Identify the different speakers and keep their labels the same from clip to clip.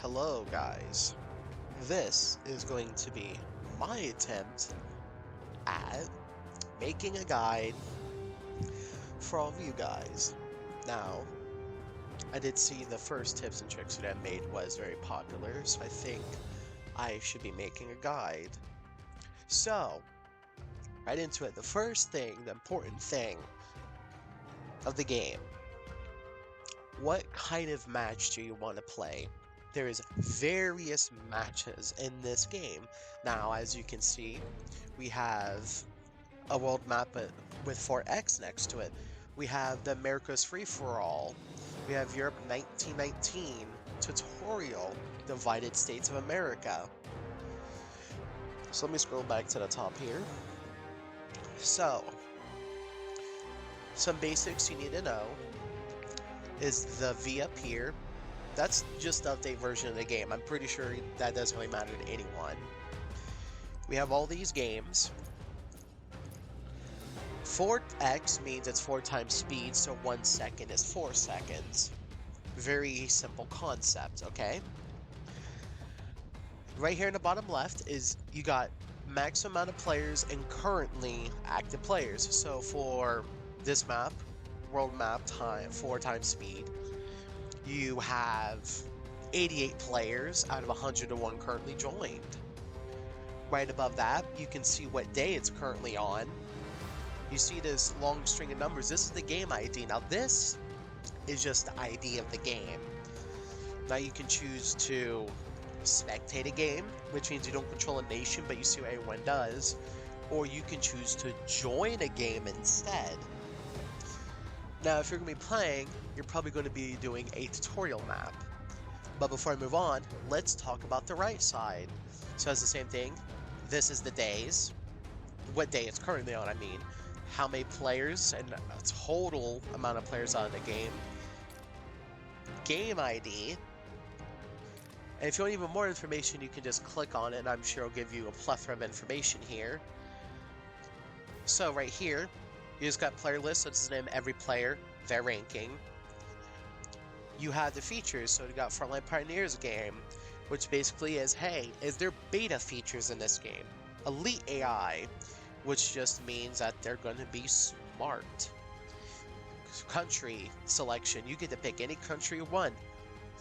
Speaker 1: Hello, guys. This is going to be my attempt at making a guide for all of you guys. Now, I did see the first tips and tricks that I made was very popular, so I think I should be making a guide. So, right into it. The first thing, the important thing of the game. What kind of match do you want to play? There is various matches in this game. Now, as you can see, we have a world map with 4X next to it. We have the America's Free-for-All. We have Europe 1919, Tutorial, Divided States of America. So let me scroll back to the top here. So, some basics you need to know is the V up here. That's just the update version of the game. I'm pretty sure that doesn't really matter to anyone. We have all these games. 4x means it's 4 times speed, so 1 second is 4 seconds. Very simple concept, okay? Right here in the bottom left is you got max amount of players and currently active players. So for this map, world map time, 4 times speed, you have 88 players out of 101 currently joined. Right above that, you can see what day it's currently on. You see this long string of numbers. This is the game ID. Now this is just the ID of the game. Now you can choose to spectate a game, which means you don't control a nation, but you see what everyone does. Or you can choose to join a game instead. Now, if you're going to be playing, you're probably going to be doing a tutorial map. But before I move on, let's talk about the right side. So it's the same thing. This is the days. What day it's currently on, I mean. How many players and a total amount of players on the game. Game ID. And if you want even more information, you can just click on it, and I'm sure it'll give you a plethora of information here. So right here, you just got player list, so this is the name of every player, their ranking. You have the features, so you got Frontline Pioneers game, which basically is, hey, is there beta features in this game? Elite AI, which just means that they're going to be smart. Country selection, you get to pick any country you want.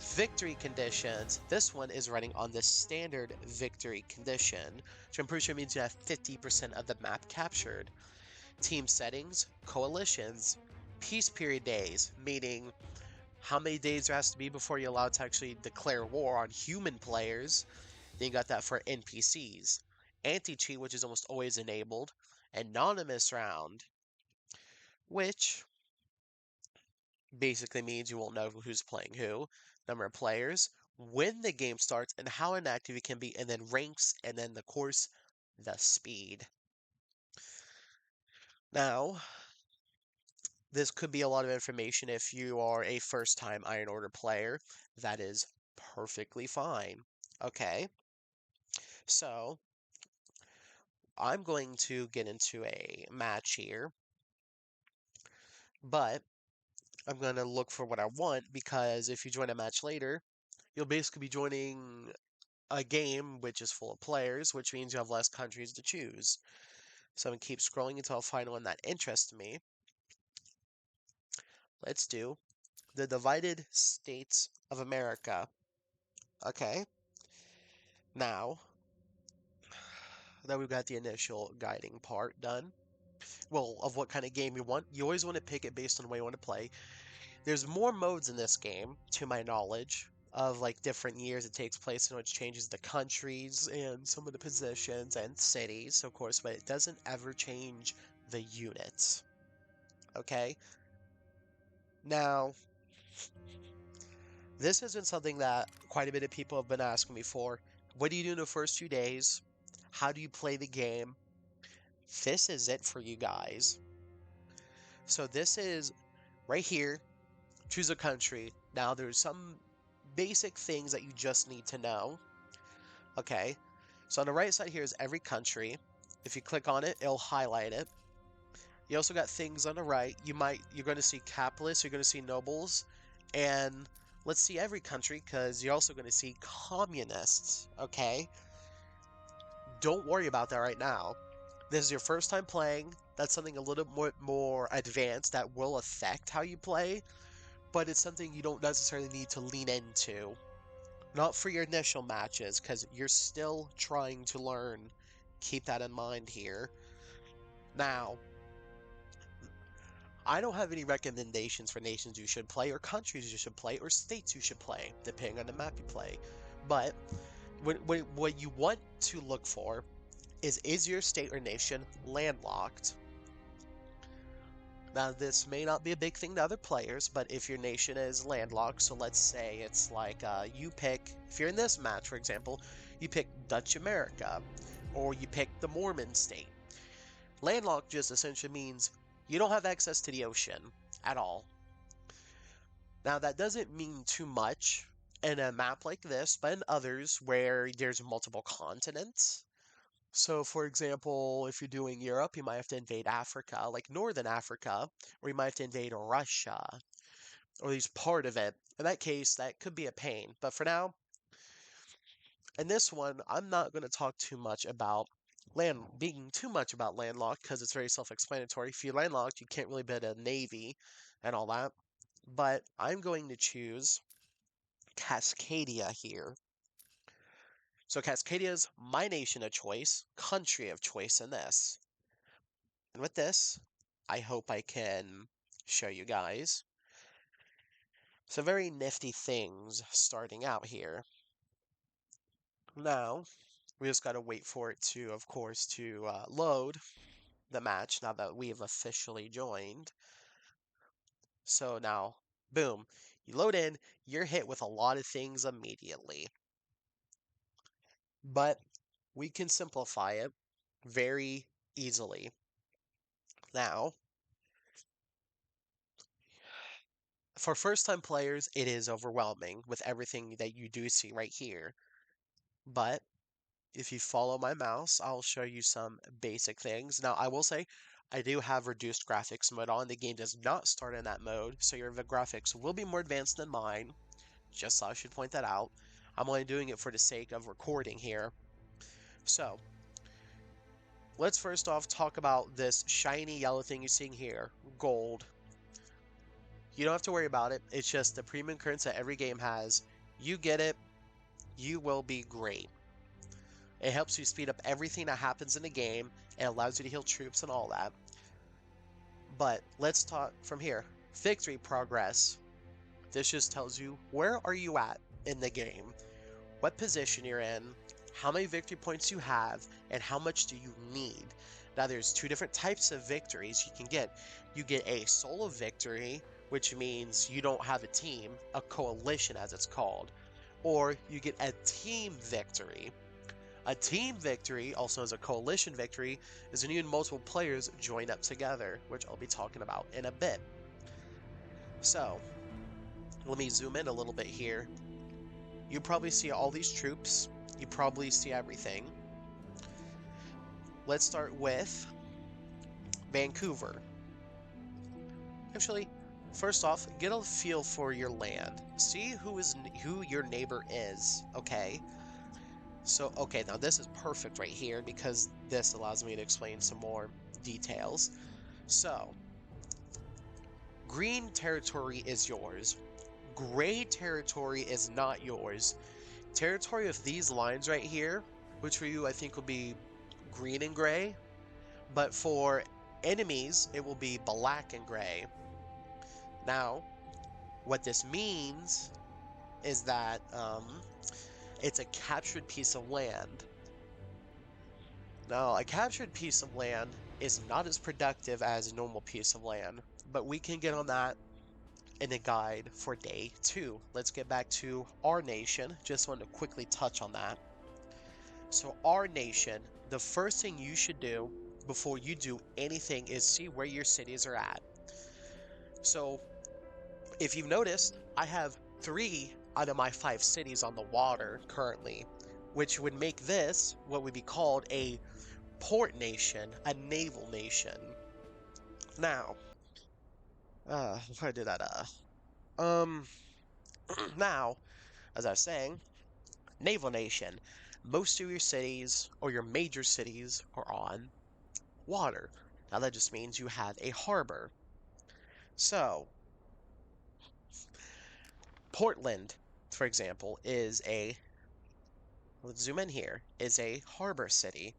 Speaker 1: Victory conditions, this one is running on the standard victory condition, which I'm pretty sure means you have 50% of the map captured. Team settings, coalitions, peace period days, meaning how many days there has to be before you're allowed to actually declare war on human players. Then you got that for NPCs. Anti-cheat, which is almost always enabled. Anonymous round, which basically means you won't know who's playing who, number of players, when the game starts, and how inactive it can be, and then ranks, and then, of course, the speed. Now, this could be a lot of information if you are a first-time Iron Order player. That is perfectly fine. Okay, so I'm going to get into a match here, but I'm going to look for what I want because if you join a match later, you'll basically be joining a game which is full of players, which means you have less countries to choose. So I'm going to keep scrolling until I find one that interests me. Let's do the Divided States of America. Okay. Now that we've got the initial guiding part done, well, of what kind of game you want, you always want to pick it based on the way you want to play. There's more modes in this game, to my knowledge, of like different years it takes place in which changes the countries and some of the positions and cities, of course, but it doesn't ever change the units. Okay? Now, this has been something that quite a bit of people have been asking me for. What do you do in the first few days? How do you play the game? This is it for you guys. So this is right here. Choose a country. Now there's some basic things that you just need to know. Okay. So on the right side here is every country. If you click on it, it'll highlight it. You also got things on the right. You're going to see capitalists, you're going to see nobles, and let's see every country, because you're also going to see communists, okay? Don't worry about that right now. This is your first time playing. That's something a little more advanced that will affect how you play, but it's something you don't necessarily need to lean into. Not for your initial matches, because you're still trying to learn. Keep that in mind here. Now, I don't have any recommendations for nations you should play, or countries you should play, or states you should play, depending on the map you play. But what you want to look for is your state or nation landlocked? Now, this may not be a big thing to other players, but if your nation is landlocked, so let's say it's like you pick, if you're in this match, for example, you pick Dutch America, or you pick the Mormon state. Landlocked just essentially means you don't have access to the ocean at all. Now, that doesn't mean too much in a map like this, but in others where there's multiple continents. So, for example, if you're doing Europe, you might have to invade Africa, like Northern Africa, or you might have to invade Russia, or at least part of it. In that case, that could be a pain. But for now, in this one, I'm not going to talk too much about being too much about landlocked because it's very self-explanatory. If you're landlocked, you can't really build a navy and all that. But I'm going to choose Cascadia here. So Cascadia is my nation of choice, country of choice in this. And with this, I hope I can show you guys some very nifty things starting out here. Now, we just got to wait for it to, of course, to load the match now that we have officially joined. So now, boom, you load in, you're hit with a lot of things immediately. But we can simplify it very easily. Now, for first-time players, it is overwhelming with everything that you do see right here. But if you follow my mouse, I'll show you some basic things. Now, I will say, I do have reduced graphics mode on. The game does not start in that mode, so your graphics will be more advanced than mine. Just so I should point that out. I'm only doing it for the sake of recording here. So, let's first off talk about this shiny yellow thing you're seeing here, gold. You don't have to worry about it. It's just the premium currency that every game has. You get it, you will be great. It helps you speed up everything that happens in the game. It allows you to heal troops and all that. But let's talk from here. Victory progress. This just tells you where are you at in the game, what position you're in, how many victory points you have, and how much do you need. Now there's two different types of victories you can get. You get a solo victory, which means you don't have a team, a coalition as it's called, or you get a team victory. A team victory, also as a coalition victory, is when you and multiple players join up together, which I'll be talking about in a bit. So, let me zoom in a little bit here. You probably see all these troops. You probably see everything. Let's start with Vancouver. Actually, first off, get a feel for your land. See who your neighbor is, okay? So, okay, now this is perfect right here because this allows me to explain some more details. So, green territory is yours. Gray territory is not yours. Territory of these lines right here, which for you I think will be green and gray, but for enemies it will be black and gray. Now, what this means is that it's a captured piece of land. Now, a captured piece of land is not as productive as a normal piece of land, but we can get on that in a guide for day 2. Let's get back to our nation. Just wanted to quickly touch on that. So our nation, the first thing you should do before you do anything is see where your cities are at. So if you've noticed, I have 3 out of my 5 cities on the water currently, which would make this what would be called a port nation, a naval nation. Now, where did that, Now, as I was saying, naval nation. Most of your cities or your major cities are on water. Now that just means you have a harbor. So, Portland, for example, is a, let's zoom in here, is a harbor city.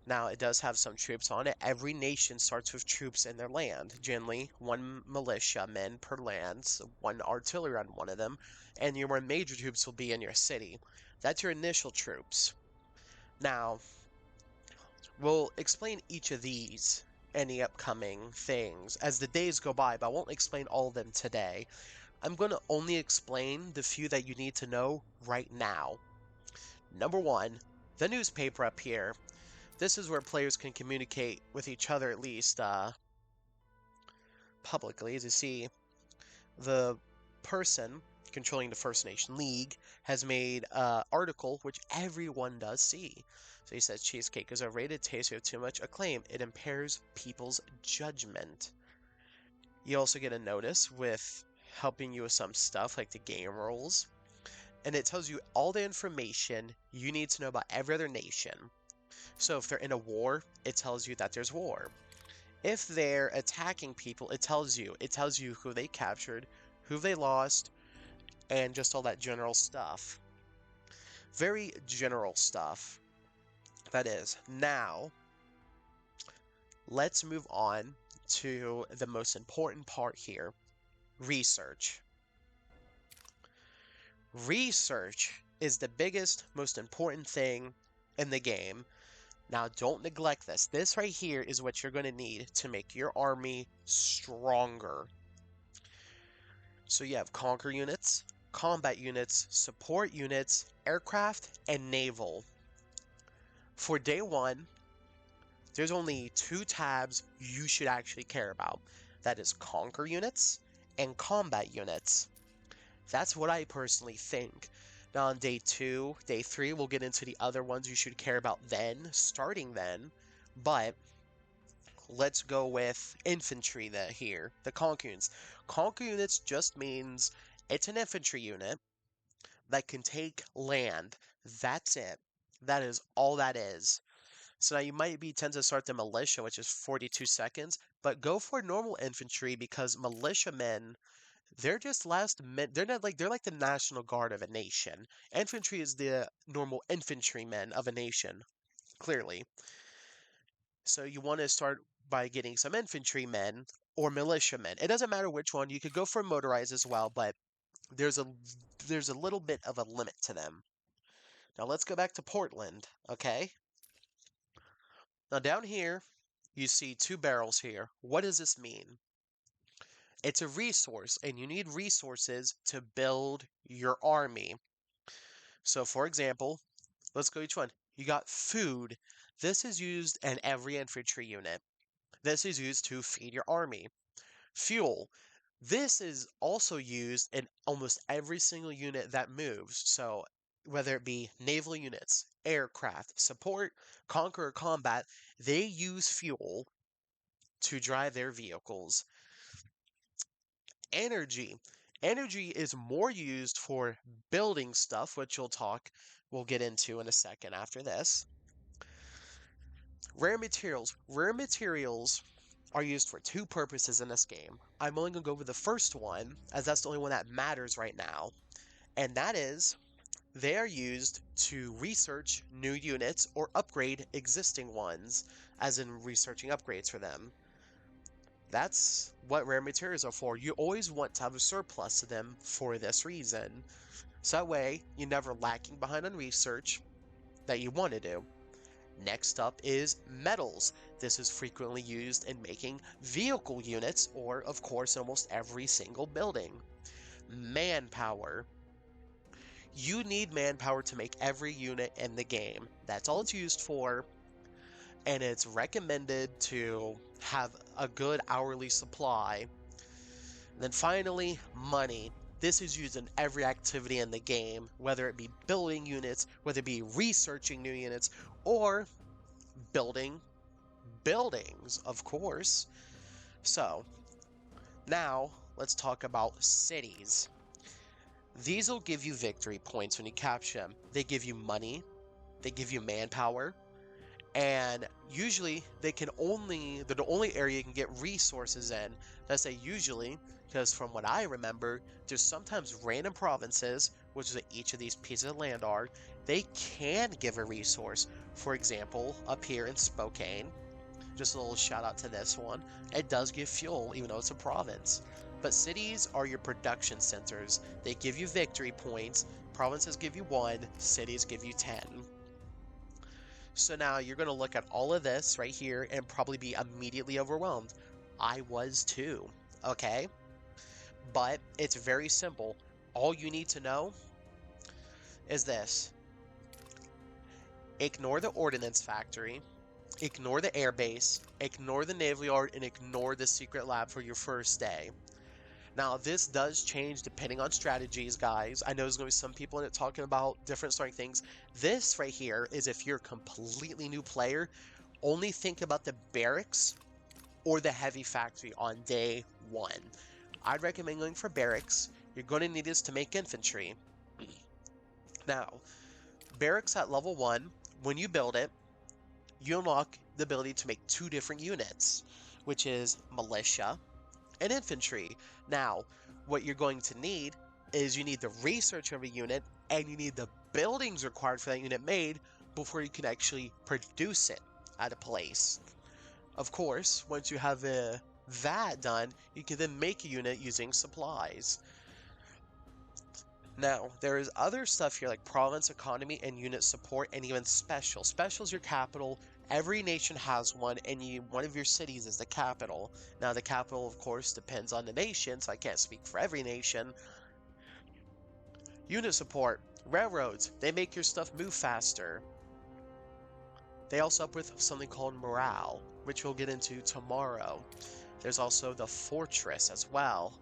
Speaker 1: Now, it does have some troops on it. Every nation starts with troops in their land. Generally, one militiamen per land, so one artillery on one of them, and your more major troops will be in your city. That's your initial troops. Now, we'll explain each of these in the upcoming things as the days go by, but I won't explain all of them today. I'm going to only explain the few that you need to know right now. Number one, the newspaper up here. This is where players can communicate with each other, at least publicly, to see the person controlling the First Nation League has made an article which everyone does see. So he says cheesecake is overrated, tastes of too much acclaim. It impairs people's judgment. You also get a notice with helping you with some stuff like the game rules. And it tells you all the information you need to know about every other nation. So if they're in a war, it tells you that there's war. If they're attacking people, it tells you. It tells you who they captured, who they lost, and just all that general stuff. Very general stuff. That is. Now, let's move on to the most important part here. Research. Research is the biggest, most important thing in the game. Now, don't neglect this. This right here is what you're going to need to make your army stronger. So you have conquer units, combat units, support units, aircraft, and naval. For day one, there's only two tabs you should actually care about. That is conquer units and combat units. That's what I personally think. Now on day 2, day 3, we'll get into the other ones you should care about then, starting then. But let's go with infantry here, the conquer units. Conquer units just means it's an infantry unit that can take land. That's it. That is all that is. So now you might be tempted to start the militia, which is 42 seconds, but go for normal infantry because militiamen, they're just last men. They're like the National Guard of a nation. Infantry is the normal infantrymen of a nation, clearly. So you want to start by getting some infantrymen or militiamen. It doesn't matter which one. You could go for motorized as well, but there's a little bit of a limit to them. Now let's go back to Portland, okay? Now down here, you see two barrels here. What does this mean? It's a resource, and you need resources to build your army. So for example, let's go each one. You got food. This is used in every infantry unit. This is used to feed your army. Fuel. This is also used in almost every single unit that moves. So whether it be naval units, aircraft, support, conquer, or combat, they use fuel to drive their vehicles. Energy. Energy is more used for building stuff, which we'll get into in a second after this. Rare materials. Rare materials are used for two purposes in this game. I'm only going to go over the first one, as that's the only one that matters right now. And that is, they are used to research new units or upgrade existing ones, as in researching upgrades for them. That's what rare materials are for. You always want to have a surplus of them for this reason. So that way, you're never lacking behind on research that you want to do. Next up is metals. This is frequently used in making vehicle units, or of course, almost every single building. Manpower. You need manpower to make every unit in the game. That's all it's used for, and it's recommended to have a good hourly supply. And then finally, money. This is used in every activity in the game, whether it be building units, whether it be researching new units, or building buildings, of course. So, now let's talk about cities. These will give you victory points when you capture them. They give you money, they give you manpower, and usually they're the only area you can get resources in. I say usually because from what I remember, there's sometimes random provinces, which is what each of these pieces of land are, they can give a resource. For example, up here in Spokane, just a little shout out to this one, it does give fuel even though it's a province. But cities are your production centers. They give you victory points. Provinces give you 1, cities give you 10. So now you're going to look at all of this right here and probably be immediately overwhelmed. I was too, okay? But it's very simple. All you need to know is this. Ignore the ordnance factory, ignore the airbase, ignore the naval yard, and ignore the secret lab for your first day. Now, this does change depending on strategies, guys. I know there's going to be some people in it talking about different starting things. This right here is if you're a completely new player, only think about the barracks or the heavy factory on day 1. I'd recommend going for barracks. You're going to need this to make infantry. Now, barracks at level 1, when you build it, you unlock the ability to make 2 different units, which is militia and infantry. Now, what you're going to need is you need the research of a unit and you need the buildings required for that unit made before you can actually produce it at a place. Of course, once you have that done, you can then make a unit using supplies. Now, there is other stuff here like province, economy, and unit support, and even special. Special is your capital. Every nation has one, and one of your cities is the capital. Now, the capital, of course, depends on the nation, so I can't speak for every nation. Unit support. Railroads. They make your stuff move faster. They also help with something called morale, which we'll get into tomorrow. There's also the fortress as well,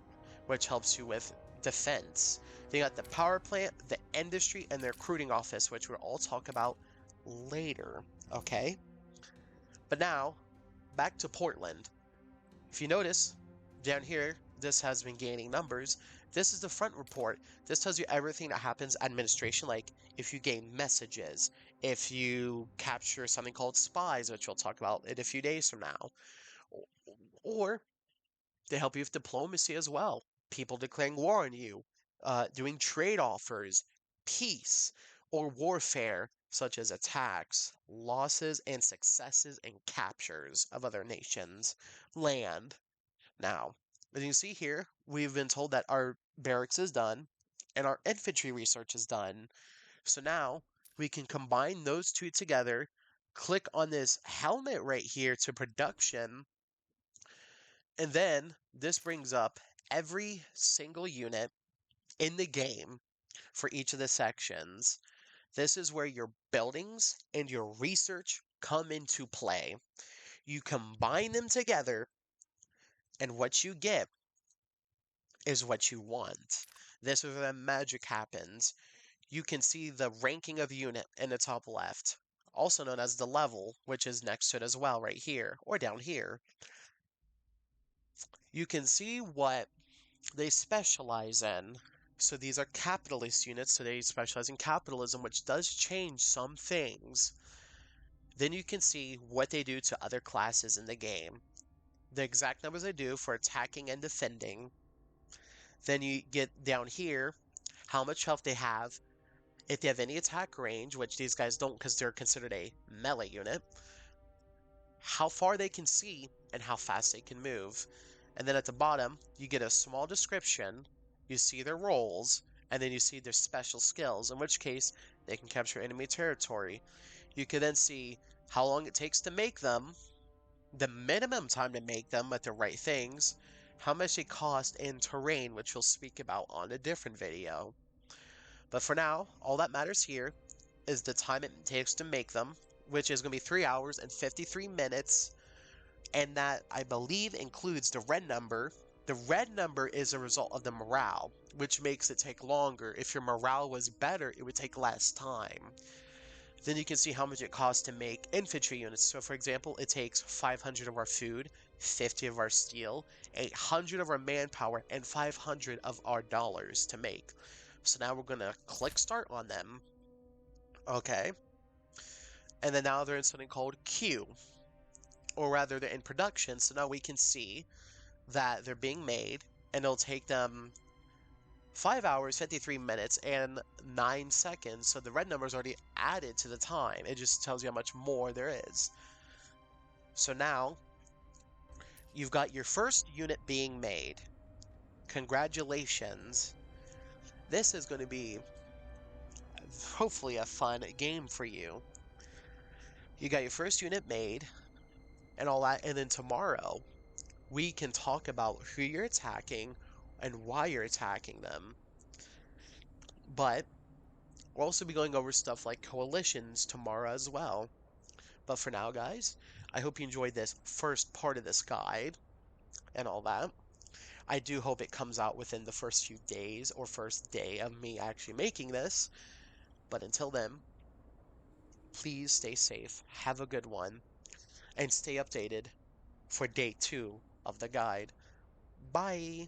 Speaker 1: which helps you with defense. They got the power plant, the industry, and the recruiting office, which we'll all talk about later, okay? But now, back to Portland. If you notice, down here, this has been gaining numbers. This is the front report. This tells you everything that happens administration, like if you gain messages, if you capture something called spies, which we'll talk about in a few days from now, or they help you with diplomacy as well. People declaring war on you, doing trade offers, peace, or warfare, such as attacks, losses, and successes and captures of other nations' land. Now, as you see here, we've been told that our barracks is done and our infantry research is done. So now we can combine those two together, click on this helmet right here to production, and then this brings up every single unit in the game for each of the sections. This is where your buildings and your research come into play. You combine them together, and what you get is what you want. This is where the magic happens. You can see the ranking of unit in the top left, also known as the level, which is next to it as well, right here, or down here. You can see what they specialize in. So these are capitalist units, so they specialize in capitalism, which does change some things. Then you can see what they do to other classes in the game. The exact numbers they do for attacking and defending. Then you get down here how much health they have, if they have any attack range, which these guys don't because they're considered a melee unit, how far they can see, and how fast they can move. And then at the bottom, you get a small description, you see their roles, and then you see their special skills, in which case they can capture enemy territory. You can then see how long it takes to make them, the minimum time to make them with the right things, how much they cost in terrain, which we'll speak about on a different video. But for now, all that matters here is the time it takes to make them, which is going to be 3 hours and 53 minutes, and that, I believe, includes the red number. The red number is a result of the morale, which makes it take longer. If your morale was better, it would take less time. Then you can see how much it costs to make infantry units. So for example, it takes 500 of our food, 50 of our steel, 800 of our manpower, and 500 of our dollars to make. So now we're going to click start on them. Okay. And then now they're in something called queue, or rather they're in production. So now we can see that they're being made, and it'll take them 5 hours, 53 minutes, and 9 seconds. So the red number is already added to the time. It just tells you how much more there is. So now you've got your first unit being made. Congratulations. This is going to be hopefully a fun game for you. You got your first unit made and all that, and then tomorrow we can talk about who you're attacking and why you're attacking them. But we'll also be going over stuff like coalitions tomorrow as well. But for now, guys, I hope you enjoyed this first part of this guide and all that. I do hope it comes out within the first few days or first day of me actually making this. But until then, please stay safe, have a good one, and stay updated for day 2 of the guide. Bye!